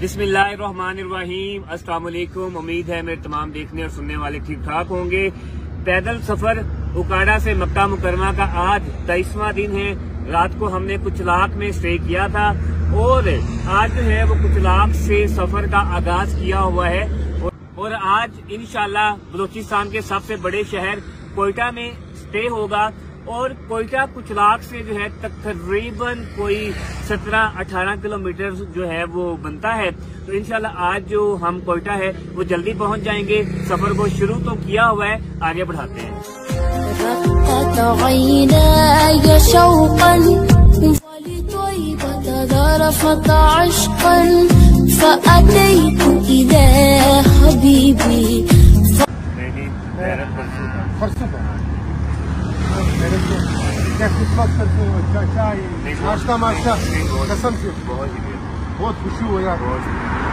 बिस्मिल्लाहिर्रहमानिर्रहीम। अस्सलाम वालेकुम। उम्मीद है मेरे तमाम देखने और सुनने वाले ठीक ठाक होंगे। पैदल सफर उकाड़ा से मक्का मुकरमा का आज 23वां दिन है। रात को हमने कुचलाक में स्टे किया था और आज जो है वो कुचलाक से सफर का आगाज किया हुआ है और आज इंशाल्लाह बलूचिस्तान के सबसे बड़े शहर कोयटा में स्टे होगा और कोयटा कुचलाक से जो है तकरीबन कोई 17-18 किलोमीटर जो है वो बनता है। तो इंशाल्लाह आज जो हम कोयटा है वो जल्दी पहुंच जाएंगे। सफर को शुरू तो किया हुआ है, आगे बढ़ाते हैं। नाश्ता माश्ता कसम से बहुत खुशी हो यार।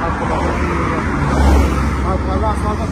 आपको अल्लाह स्वागत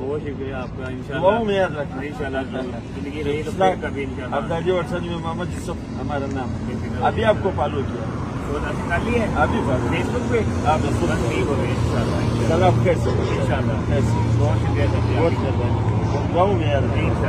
बहुत शुक्रिया आपका। दुआओं में याद रखना इंशाल्लाह आप दादी और सनी में मोहम्मद यूसुफ हमारा नाम अभी आपको फॉलो किया अभी फेसबुक पे आप ठीक हो गए इंशाल्लाह। कल आप कैसे इंशाल्लाह कैसे बहुत शुक्रिया बहुत मेहरबानी। दुआओं में याद रखना।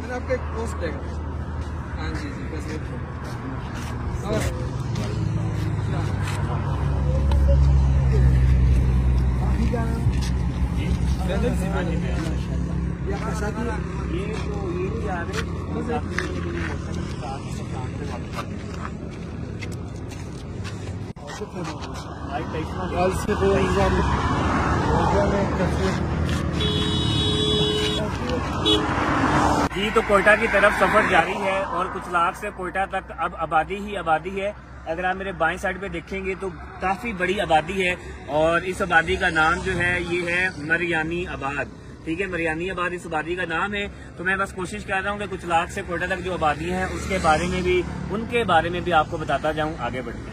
मैंने आपका एक पोस्ट देखा। हाँ जी जी बस जी तो कोयटा की तरफ सफर जारी है और कुचलाक से कोयटा तक अब आबादी ही आबादी है। अगर आप मेरे बाएं साइड पे देखेंगे तो काफी बड़ी आबादी है और इस आबादी का नाम जो है ये है मरियानी आबाद। ठीक है, मरियानी आबाद इस आबादी का नाम है। तो मैं बस कोशिश कर रहा हूँ कि कुचलाक से कोयटा तक जो आबादी है उसके बारे में भी उनके बारे में भी आपको बताता जाऊँ। आगे बढ़ते हैं।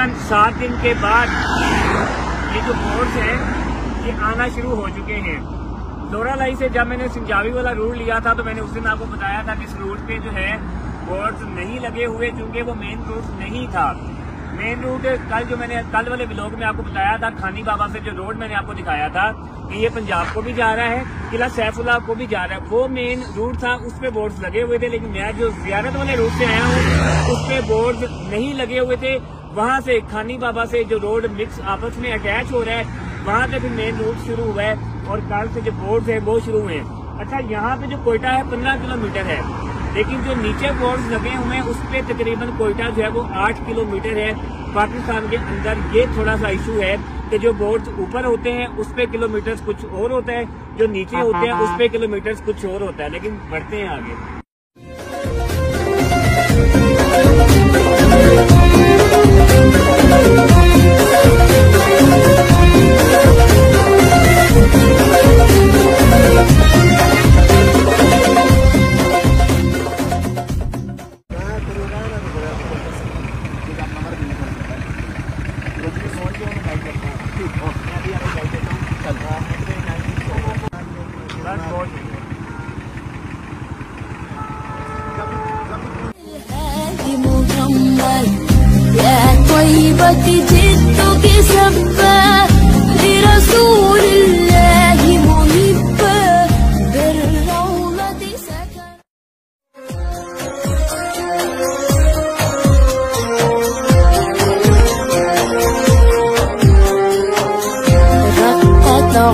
तकरीबन 7 दिन के बाद ये जो बोर्ड्स हैं ये आना शुरू हो चुके हैं। लोरालाई से जब मैंने सिंजावी वाला रूट लिया था तो मैंने उस दिन आपको बताया था कि इस रूट पे जो है बोर्ड्स नहीं लगे हुए, क्योंकि वो मेन रूट नहीं था। मेन रूट कल वाले व्लॉग में आपको बताया था, खानी बाबा से जो रोड मैंने आपको दिखाया था कि ये पंजाब को भी जा रहा है, किला सैफुल्लाह को भी जा रहा है, वो मेन रूट था, उस पे बोर्ड्स लगे हुए थे। लेकिन मैं जो जियारत वाले रूट से आया हूँ उस पे बोर्ड्स नहीं लगे हुए थे। वहां से खानी बाबा से जो रोड मिक्स आपस में अटैच हो रहा है, वहां से फिर मेन रूट शुरू हुआ है और कल से जो बोर्ड्स है वो शुरू हुए हैं। अच्छा, यहाँ पे जो कोयटा है 15 किलोमीटर है, लेकिन जो नीचे बोर्ड्स लगे हुए हैं उस पे तकरीबन कोयटा जो है वो 8 किलोमीटर है। पाकिस्तान के अंदर ये थोड़ा सा इशू है कि जो बोर्ड्स ऊपर होते हैं उस पे किलोमीटर्स कुछ और होता है, जो नीचे होते हैं उस पे किलोमीटर्स कुछ और होता है। लेकिन बढ़ते हैं आगे।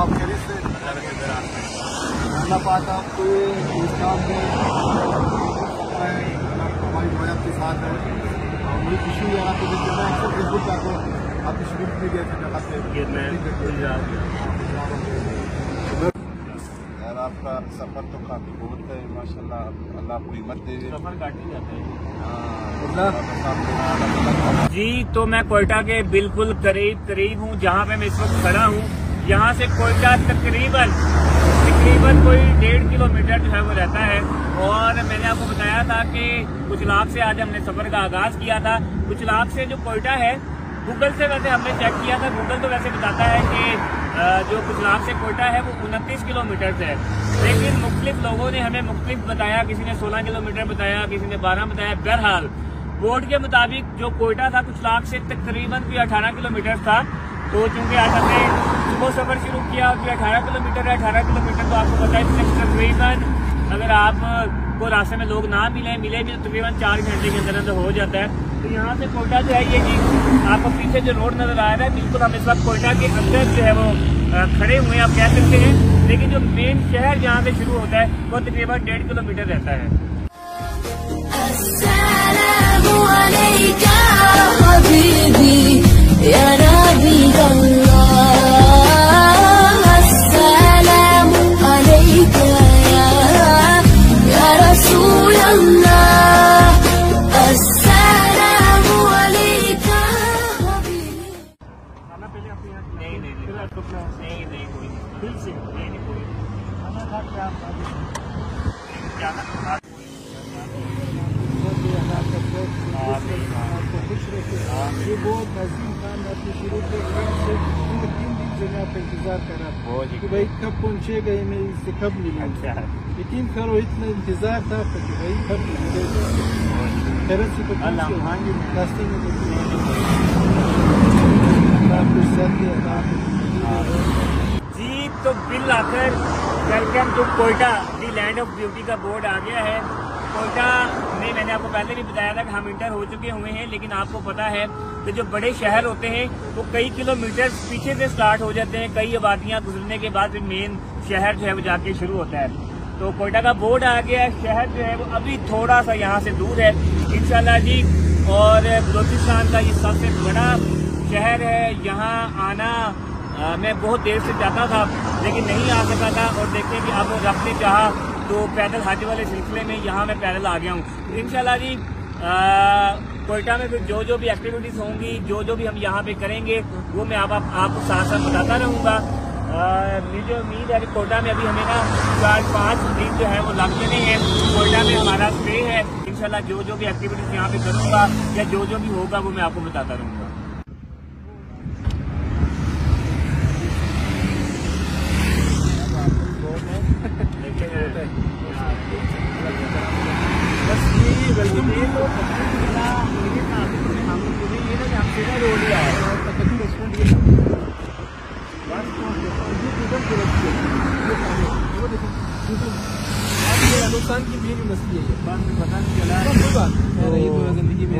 आप खैरियत से? अल्लाह पाक आपको इस काम में हमारी दुआ आपके साथ है और मुझे खुशी हुई है आपको देखकर। मैं अक्सर फेसबुक पे आपको आपकी शुरू में गया था यार, आपका सफ़र तो काफ़ी बहुत है माशाल्लाह। अल्लाह आपको हिम्मत दे। सफर काट ही जाता है जी। तो मैं कोयटा के बिल्कुल करीब हूँ, जहाँ पे मैं इस वक्त खड़ा हूँ। यहाँ से कोयटा तकरीबन कोई 1.5 किलोमीटर जो है वो रहता है। और मैंने आपको बताया था कि कुचलाब से आज हमने सफर का आगाज किया था। कुचलाब से जो कोयटा है, गूगल से वैसे हमने चेक किया था, गूगल तो वैसे बताता है कि जो कुचलाब से कोयटा है वो 29 किलोमीटर है, लेकिन मुख्तलिफ लोगों ने हमें मुख्तलिफ बताया। किसी ने 16 किलोमीटर बताया, किसी ने 12 बताया। बहरहाल बोर्ड के मुताबिक जो कोयटा था कुचलाब से तकरीबन कोई 18 किलोमीटर था। तो चूंकि आज हमने सुबह सफर शुरू किया और 18 किलोमीटर है, 18 किलोमीटर तो आपको पता है तकरीबन अगर आपको रास्ते में लोग ना मिले भी तो तकरीबन 4 घंटे के अंदर हो जाता है। तो यहाँ से कोयटा जो है ये जी आपको पीछे जो रोड नजर आ रहा है, बिल्कुल हम इस वक्त कोयटा के अंदर जो है वो खड़े हुए आप कह सकते हैं। लेकिन जो मेन शहर जहाँ से शुरू होता है वो तकरीबन 1.5 किलोमीटर रहता है। ये बहुत नजीम खान अपने शुरू के से 3 दिन से मैं आपका इंतजार कर रहा था कि भाई कब पहुंचेगा, मैं इससे कब मिलूंगा। यकीन करो इतना इंतजार था कि भाई कब मिलेगा। रास्ते में जी तो बिल आकर welcome to Quetta, the land of beauty का बोर्ड आ गया है। कोयटा में मैंने आपको पहले भी बताया था कि हम इंटर हो चुके हुए हैं, लेकिन आपको पता है कि जो बड़े शहर होते हैं वो कई किलोमीटर पीछे से स्टार्ट हो जाते हैं। कई आबादियां गुजरने के बाद फिर मेन शहर जो है वो जाके शुरू होता है। तो कोयटा का बोर्ड आ गया है। शहर जो है वो अभी थोड़ा सा यहाँ से दूर है इंशाल्लाह जी। और बलोचिस्तान का ये सबसे बड़ा शहर है। यहाँ आना मैं बहुत देर से चाहता था लेकिन नहीं आ सका था, और देखते कि अब रब ने चाहा तो पैदल हज वाले सिलसिले में यहाँ मैं पैदल आ गया हूँ। इंशाल्लाह जी कोयटा में फिर जो भी एक्टिविटीज होंगी, जो भी हम यहाँ पे करेंगे वो मैं आपको साथ साथ बताता रहूँगा। मुझे उम्मीद है कि कोयटा में अभी हमें ना 4-5 दिन जो है वो लग जाने हैं। कोयटा में हमारा स्टे है, इंशाल्लाह जो भी एक्टिविटीज यहाँ पे करूँगा या जो भी होगा वो मैं आपको बताता रहूँगा। हिंदुस्तान की भी मसली है, बाद में पता नहीं चला। जिंदगी में